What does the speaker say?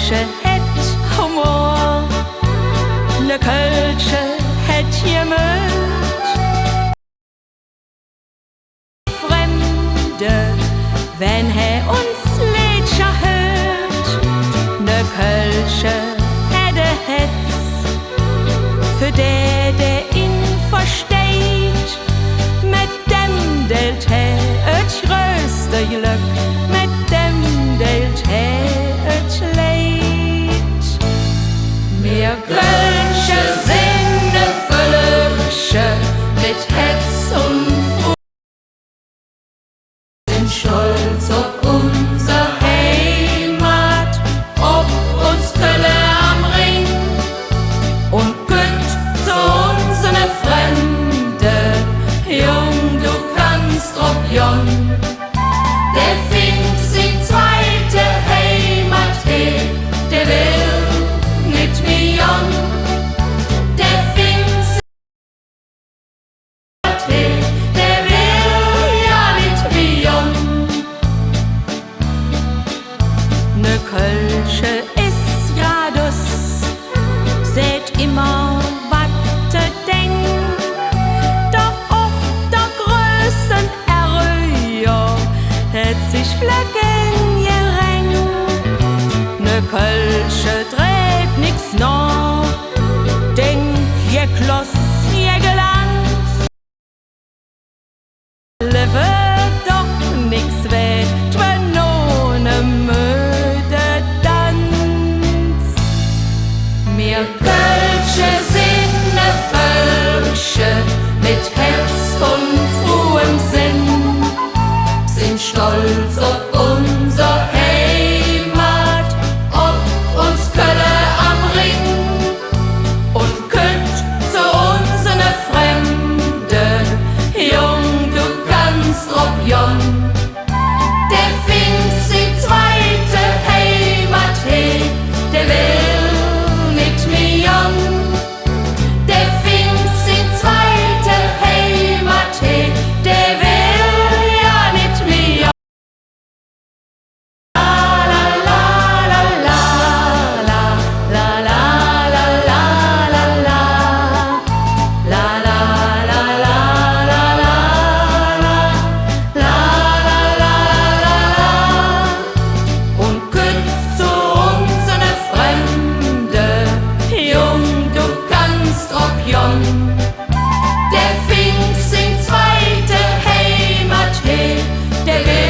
Kölsche het Humor, ne Kölsche het Gemüt. Fremde, wenn uns Liedchen hört, ne Kölsche hätte het's, für der ihn versteht. Mit dem delt et größte Glück, mit dem delt et Leid. Mir Kölsche sind ne Völksche, mit Hetz und Freude, sind stolz auf unser Heimat, ob uns Kölle am Ring und Gött zu unsere Fremde. Jung, du kannst ob Jon, der findet sin zweite Heimat he, der will nit wie Jon, der findet sin he, der will ja nit wie Jon. Ne Kölsche ist gradus, seht immer wat te denk, doch auch der größten Erröhr hätt sich Flecken gerenkt. Ne Kölsche dreht nix noch, denk je Kloss, je Glanz, leve doch nix weh, wenn ohne müde Tanz. Mir Kölsche sind ne Völksche, mit Herz und frohem Sinn, sind stolz auf unser Heimat, ob uns Kölle am Ring und könnt zu unsere Fremde. Jung, du kannst ob Jon, der findet sin zweite Heimat he, der will nit wie Jon, der findet sin zweite Heimat he, der will ja nit wie Jon. La la la la la la la la la la la la la la la la la la la la und könnt zu unsere Fremde. Jung, du kannst ob Jon, der findet sin zweite Heimat he, der will